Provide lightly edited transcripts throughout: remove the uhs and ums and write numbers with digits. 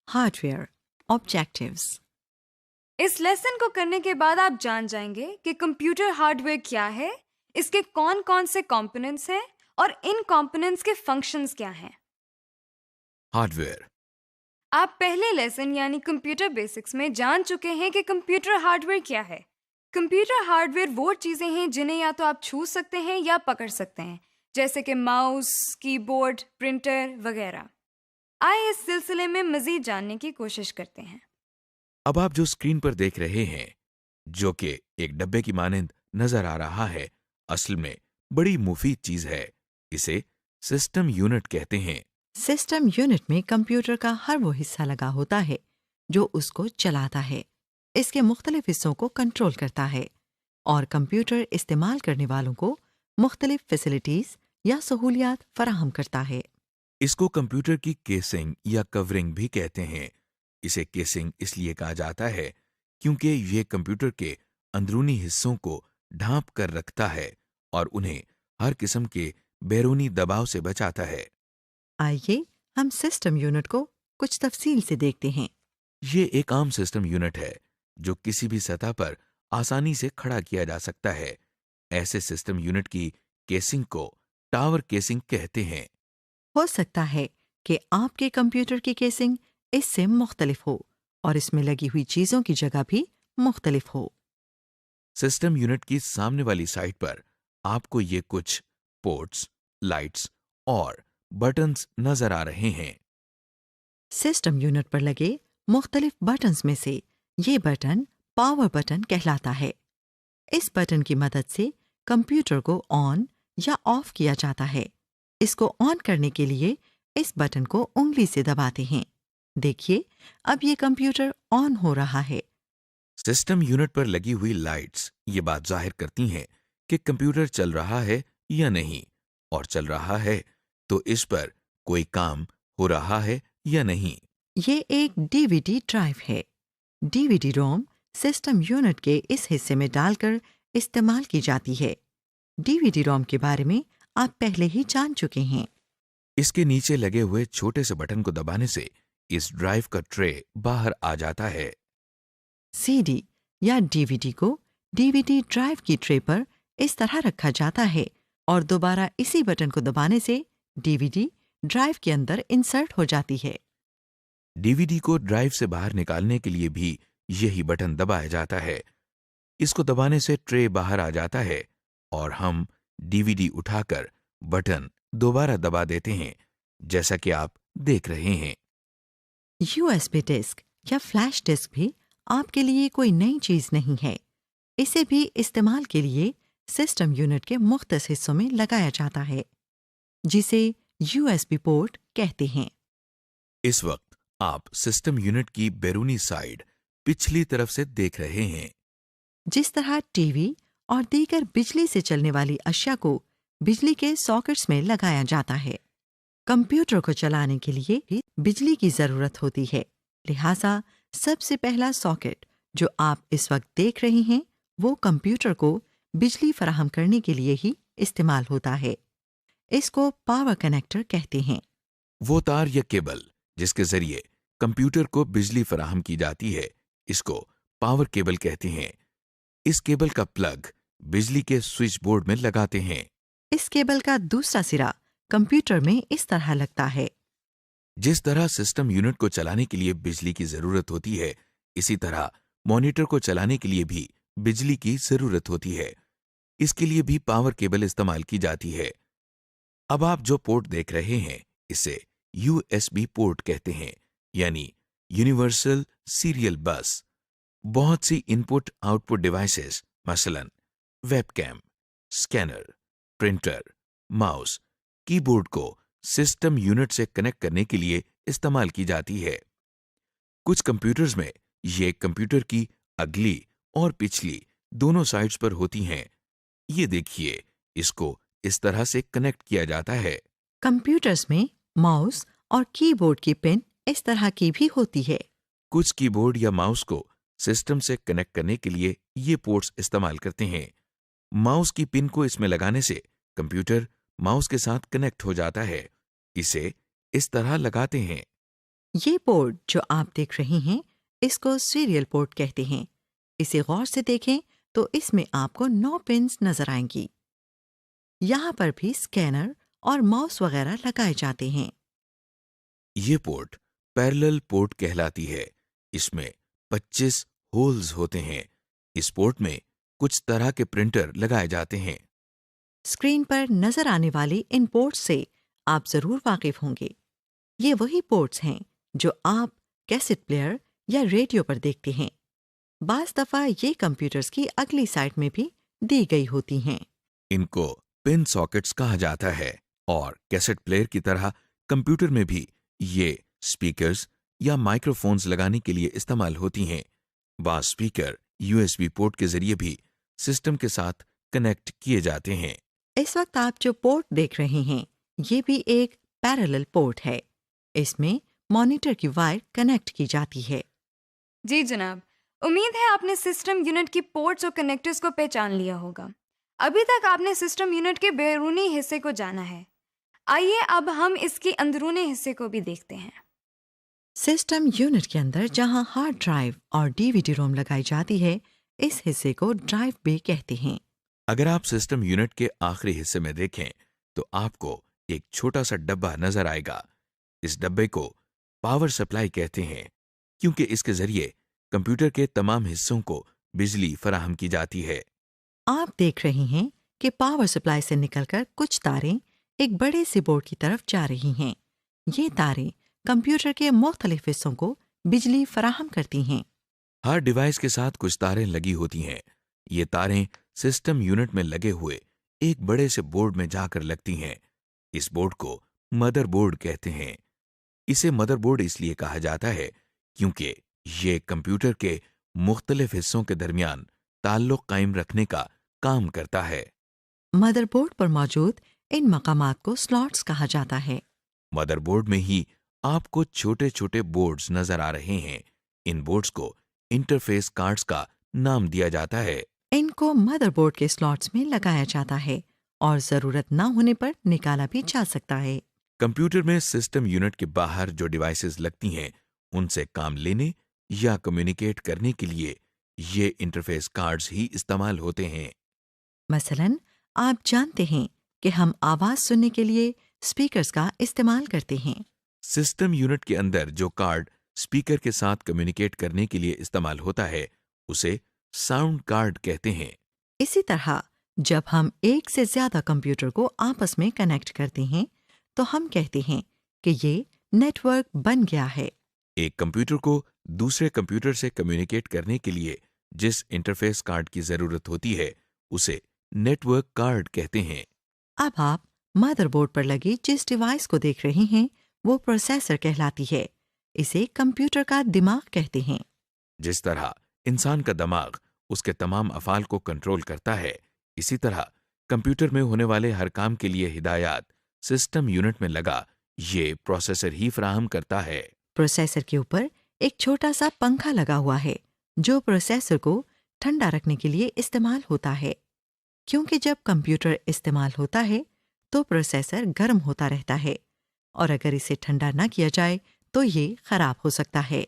Hardware Objectives. اس lesson کو کرنے کے بعد آپ جان جائیں گے کہ کمپیوٹر ہارڈ ویئر کیا ہے، اس کے کون کون سے کمپوننٹس ہیں اور ان کمپوننٹس کے فنکشنز کیا ہیں۔ ہارڈ ویئر، آپ پہلے لیسن یعنی کمپیوٹر بیسکس میں جان چکے ہیں کہ کمپیوٹر ہارڈ ویئر کیا ہے۔ کمپیوٹر ہارڈ ویئر وہ چیزیں ہیں جنہیں یا تو آپ چھو سکتے ہیں یا پکڑ سکتے ہیں، جیسے کہ ماؤس، کی بورڈ، پرنٹر وغیرہ۔ آئے اس سلسلے میں مزید جاننے کی کوشش کرتے ہیں۔ اب آپ جو اسکرین پر دیکھ رہے ہیں، جو کہ ایک ڈبے کی مانند نظر آ رہا ہے، اصل میں بڑی مفید چیز ہے۔ اسے سسٹم یونٹ کہتے ہیں۔ سسٹم یونٹ میں کمپیوٹر کا ہر وہ حصہ لگا ہوتا ہے جو اس کو چلاتا ہے، اس کے مختلف حصوں کو کنٹرول کرتا ہے اور کمپیوٹر استعمال کرنے والوں کو مختلف فیسلٹیز یا سہولیات فراہم کرتا ہے۔ اس کو کمپیوٹر کی کیسنگ یا کورنگ بھی کہتے ہیں۔ اسے کیسنگ اس لیے کہا جاتا ہے کیونکہ یہ کمپیوٹر کے اندرونی حصوں کو ڈھانپ کر رکھتا ہے اور انہیں ہر قسم کے بیرونی دباؤ سے بچاتا ہے۔ آئیے ہم سسٹم یونٹ کو کچھ تفصیل سے دیکھتے ہیں۔ یہ ایک عام سسٹم یونٹ ہے جو کسی بھی سطح پر آسانی سے کھڑا کیا جا سکتا ہے۔ ایسے سسٹم یونٹ کی کیسنگ کو ٹاور کیسنگ کہتے ہیں۔ ہو سکتا ہے کہ آپ کے کمپیوٹر کی کیسنگ اس سے مختلف ہو اور اس میں لگی ہوئی چیزوں کی جگہ بھی مختلف ہو۔ سسٹم یونٹ کی سامنے والی سائڈ پر آپ کو یہ کچھ پورٹس، لائٹس اور بٹنز نظر آ رہے ہیں۔ سسٹم یونٹ پر لگے مختلف بٹنز میں سے یہ بٹن پاور بٹن کہلاتا ہے۔ اس بٹن کی مدد سے کمپیوٹر کو آن یا آف کیا جاتا ہے۔ اس کو آن کرنے کے لیے اس بٹن کو انگلی سے دباتے ہیں۔ دیکھیے اب یہ کمپیوٹر آن ہو رہا ہے۔ سسٹم یونٹ پر لگی ہوئی لائٹس یہ بات ظاہر کرتی ہیں کہ کمپیوٹر چل رہا ہے یا نہیں، اور چل رہا ہے تو اس پر کوئی کام ہو رہا ہے یا نہیں۔ یہ ایک ڈی وی ڈی ڈرائیو ہے۔ ڈی وی ڈی روم سسٹم یونٹ کے اس حصے میں ڈال کر استعمال کی جاتی ہے۔ ڈی وی ڈی روم کے بارے میں آپ پہلے ہی جان چکے ہیں۔ اس کے نیچے لگے ہوئے چھوٹے سے بٹن کو دبانے سے اس ڈرائیو کا ٹرے باہر آ جاتا ہے۔ سی ڈی یا ڈی وی ڈی کو ڈی وی ڈی ڈرائیو کی ٹرے پر اس طرح رکھا جاتا ہے اور دوبارہ اسی بٹن کو دبانے سے ڈی وی ڈی ڈرائیو کے اندر انسرٹ ہو جاتی ہے۔ ڈی وی ڈی کو ڈرائیو سے باہر نکالنے کے لیے بھی یہی بٹن دبایا جاتا ہے۔ اس کو دبانے سے ٹرے باہر آ جاتا ہے اور ہم ڈی وی ڈی اٹھا کر بٹن دوبارہ دبا دیتے ہیں، جیسا کہ آپ دیکھ رہے ہیں۔ یو ایس بی ڈسک یا فلیش ڈسک بھی آپ کے لیے کوئی نئی چیز نہیں ہے۔ اسے بھی استعمال کے لیے سسٹم یونٹ کے مختص حصوں میں لگایا جاتا ہے، جسے یو ایس بی پورٹ کہتے ہیں۔ اس وقت آپ سسٹم یونٹ کی بیرونی سائڈ پچھلی طرف سے دیکھ رہے ہیں۔ جس طرح ٹی وی اور دیگر بجلی سے چلنے والی اشیاء کو بجلی کے ساکٹس میں لگایا جاتا ہے، کمپیوٹر کو چلانے کے لیے بھی بجلی کی ضرورت ہوتی ہے، لہٰذا سب سے پہلا ساکٹ جو آپ اس وقت دیکھ رہے ہیں وہ کمپیوٹر کو بجلی فراہم کرنے کے لیے ہی استعمال ہوتا ہے۔ اس کو پاور کنیکٹر کہتے ہیں۔ وہ تار یا کیبل جس کے ذریعے کمپیوٹر کو بجلی فراہم کی جاتی ہے، اس کو پاور کیبل کہتے ہیں۔ اس کیبل کا پلگ بجلی کے سوئچ بورڈ میں لگاتے ہیں۔ اس کیبل کا دوسرا سرا کمپیوٹر میں اس طرح لگتا ہے۔ جس طرح سسٹم یونٹ کو چلانے کے لیے بجلی کی ضرورت ہوتی ہے، اسی طرح مانیٹر کو چلانے کے لیے بھی بجلی کی ضرورت ہوتی ہے۔ اس کے لیے بھی پاور کیبل استعمال کی جاتی ہے۔ اب آپ جو پورٹ دیکھ رہے ہیں اسے یو ایس بی پورٹ کہتے ہیں، یعنی یونیورسل سیریل بس۔ بہت سی ان پٹ آؤٹ پٹ ڈیوائسز مثلا web came, scanner, printer, mouse, کی بورڈ کو سسٹم یونٹ سے کنیکٹ کرنے کے لیے استعمال کی جاتی ہے۔ کچھ کمپیوٹرز میں یہ کمپیوٹر کی اگلی اور پچھلی دونوں سائڈز پر ہوتی ہیں۔ یہ دیکھیے، اس کو اس طرح سے کنیکٹ کیا جاتا ہے۔ کمپیوٹرز میں ماؤس اور کی بورڈ کی پن اس طرح کی بھی ہوتی ہے۔ کچھ کی بورڈ یا ماؤس کو سسٹم سے کنیکٹ کرنے کے لیے یہ پورٹس استعمال کرتے ہیں۔ ماؤس کی پن کو اس میں لگانے سے کمپیوٹر ماؤس کے ساتھ کنیکٹ ہو جاتا ہے۔ اسے اس طرح لگاتے ہیں۔ یہ پورٹ جو آپ دیکھ رہے ہیں اس کو سیریل پورٹ کہتے ہیں. اسے غور سے دیکھیں تو اس میں آپ کو 9 پنز نظر آئیں گی. یہاں پر بھی اسکینر اور ماؤس وغیرہ لگائے جاتے ہیں. یہ پورٹ پیرلل پورٹ کہلاتی ہے. اس میں 25 ہولز ہوتے ہیں. اس پورٹ میں کچھ طرح کے پرنٹر لگائے جاتے ہیں. اسکرین پر نظر آنے والی ان پورٹس سے آپ ضرور واقف ہوں گے. یہ وہی پورٹس ہیں جو آپ کیسٹ پلیئر یا ریڈیو پر دیکھتے ہیں. بعض دفعہ یہ کمپیوٹرز کی اگلی سائڈ میں بھی دی گئی ہوتی ہیں. ان کو پن ساکٹس کہا جاتا ہے اور کیسٹ پلیئر کی طرح کمپیوٹر میں بھی یہ سپیکرز یا مائکرو فونز لگانے کے لیے استعمال ہوتی ہیں. بعض سپیکر USB پورٹ کے ذریعے بھی سسٹم کے ساتھ کنیکٹ کیے جاتے ہیں. اس وقت آپ جو پورٹ دیکھ رہے ہیں یہ بھی ایک پیرلل پورٹ ہے. اس میں مانیٹر کی وائر کنیکٹ کی جاتی ہے. جی جناب، امید ہے آپ نے سسٹم یونٹ کی پورٹس اور کنیکٹرز کو پہچان لیا ہوگا. ابھی تک آپ نے سسٹم یونٹ کے بیرونی حصے کو جانا ہے. آئیے اب ہم اس کی اندرونی حصے کو بھی دیکھتے ہیں. سسٹم یونٹ کے اندر جہاں ہارڈ ڈرائیو اور DVD روم لگائی جاتی ہے اس حصے کو ڈرائیو بے کہتے ہیں. اگر آپ سسٹم یونٹ کے آخری حصے میں دیکھیں تو آپ کو ایک چھوٹا سا ڈبہ نظر آئے گا. اس ڈبے کو پاور سپلائی کہتے ہیں کیونکہ اس کے ذریعے کمپیوٹر کے تمام حصوں کو بجلی فراہم کی جاتی ہے. آپ دیکھ رہے ہیں کہ پاور سپلائی سے نکل کر کچھ تاریں ایک بڑے سے بورڈ کی طرف جا رہی ہیں. یہ تاریں کمپیوٹر کے مختلف حصوں کو بجلی فراہم کرتی ہیں. ہر ڈیوائس کے ساتھ کچھ تاریں لگی ہوتی ہیں. یہ تاریں سسٹم یونٹ میں لگے ہوئے ایک بڑے سے بورڈ میں جا کر لگتی ہیں. اس بورڈ کو مدر بورڈ کہتے ہیں. اسے مدر بورڈ اس لیے کہا جاتا ہے کیونکہ یہ کمپیوٹر کے مختلف حصوں کے درمیان تعلق قائم رکھنے کا کام کرتا ہے. مدر بورڈ پر موجود ان مقامات کو سلاٹس کہا جاتا ہے. مدر بورڈ میں ہی آپ کو چھوٹے چھوٹے بورڈز نظر آ رہے ہیں. ان بورڈز کو انٹرفیس کارڈز کا نام دیا جاتا ہے. ان کو مدر بورڈ کے سلاٹس میں لگایا جاتا ہے اور ضرورت نہ ہونے پر نکالا بھی جا سکتا ہے. کمپیوٹر میں سسٹم یونٹ کے باہر جو ڈیوائسز لگتی ہیں ان سے کام لینے یا کمیونیکیٹ کرنے کے لیے یہ انٹرفیس کارڈز ہی استعمال ہوتے ہیں. مثلاً آپ جانتے ہیں کہ ہم آواز سننے کے لیے اسپیکرز کا استعمال کرتے ہیں. سسٹم یونٹ کے اندر جو کارڈ اسپیکر کے ساتھ کمیونیکیٹ کرنے کے لیے استعمال ہوتا ہے اسے ساؤنڈ کارڈ کہتے ہیں. اسی طرح جب ہم ایک سے زیادہ کمپیوٹر کو آپس میں کنیکٹ کرتے ہیں تو ہم کہتے ہیں کہ یہ نیٹ ورک بن گیا ہے. ایک کمپیوٹر کو دوسرے کمپیوٹر سے کمیونیکیٹ کرنے کے لیے جس انٹرفیس کارڈ کی ضرورت ہوتی ہے اسے نیٹ ورک کارڈ کہتے ہیں. اب آپ مدر بورڈ پر لگی جس ڈیوائس کو دیکھ رہے ہیں وہ پروسیسر کہلاتی ہے. اسے کمپیوٹر کا دماغ کہتے ہیں. جس طرح انسان کا دماغ اس کے تمام افعال کو کنٹرول کرتا ہے اسی طرح کمپیوٹر میں ہونے والے ہر کام کے لیے ہدایات سسٹم یونٹ میں لگا یہ پروسیسر ہی فراہم کرتا ہے. پروسیسر کے اوپر ایک چھوٹا سا پنکھا لگا ہوا ہے جو پروسیسر کو ٹھنڈا رکھنے کے لیے استعمال ہوتا ہے. کیونکہ جب کمپیوٹر استعمال ہوتا ہے تو پروسیسر گرم ہوتا رہتا ہے اور اگر اسے ٹھنڈا نہ کیا جائے تو یہ خراب ہو سکتا ہے.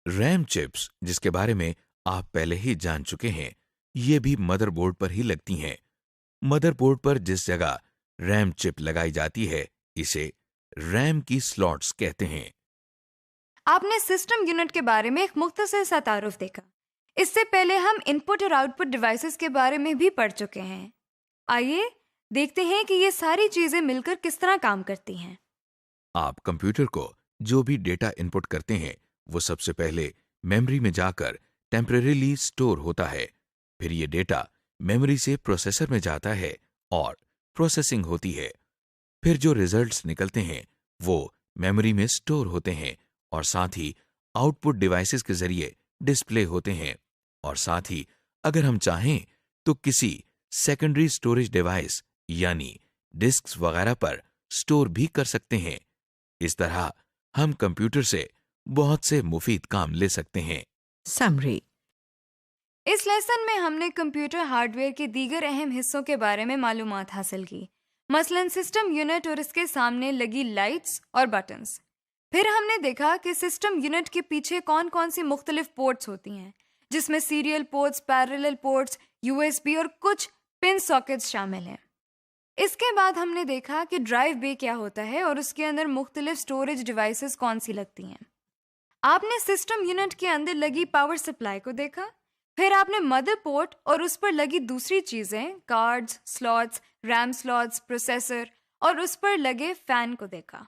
ریم چپس جس کے بارے میں آپ پہلے ہی جان چکے ہیں یہ بھی مدر بورڈ پر ہی لگتی ہیں. مدر بورڈ پر جس جگہ ریم چپ لگائی جاتی ہے اسے ریم کی سلاٹس کہتے ہیں. آپ نے سسٹم یونٹ کے بارے میں ایک مختصر سا تعارف دیکھا. اس سے پہلے ہم ان پٹ اور آؤٹ پٹ ڈیوائسز کے بارے میں بھی پڑھ چکے ہیں. آئیے دیکھتے ہیں کہ یہ ساری چیزیں مل کر کس طرح کام کرتی ہیں. آپ کمپیوٹر کو جو بھی ڈیٹا ان پٹ کرتے ہیں وہ سب سے پہلے میموری میں جا کر ٹیمپریریلی سٹور ہوتا ہے. پھر یہ ڈیٹا میموری سے پروسیسر میں جاتا ہے اور پروسیسنگ ہوتی ہے. پھر جو ریزلٹس نکلتے ہیں وہ میموری میں سٹور ہوتے ہیں اور ساتھ ہی آؤٹ پٹ ڈیوائسز کے ذریعے ڈسپلے ہوتے ہیں اور ساتھ ہی اگر ہم چاہیں تو کسی سیکنڈری سٹوریج ڈیوائس یعنی ڈسکس وغیرہ پر سٹور بھی کر سکتے ہیں. اس طرح ہم کمپیوٹر سے بہت سے مفید کام لے سکتے ہیں. سمری. اس لیسن میں ہم نے کمپیوٹر ہارڈ ویئر کے دیگر اہم حصوں کے بارے میں معلومات حاصل کی. مثلاً سسٹم یونٹ اور اس کے سامنے لگی لائٹس اور بٹنز. پھر ہم نے دیکھا کہ سسٹم یونٹ کے پیچھے کون کون سی مختلف پورٹس ہوتی ہیں، جس میں سیریل پورٹس، پیریلل پورٹس، USB اور کچھ پن ساکٹس شامل ہیں۔ اس کے بعد ہم نے دیکھا کہ ڈرائیو بے کیا ہوتا ہے اور اس کے اندر مختلف سٹوریج ڈیوائسز کون سی لگتی ہیں۔ آپ نے سسٹم یونٹ کے اندر لگی پاور سپلائی کو دیکھا، پھر آپ نے مدر پورٹ اور اس پر لگی دوسری چیزیں، cards, slots, RAM slots, processor اور اس پر لگے فین کو دیکھا۔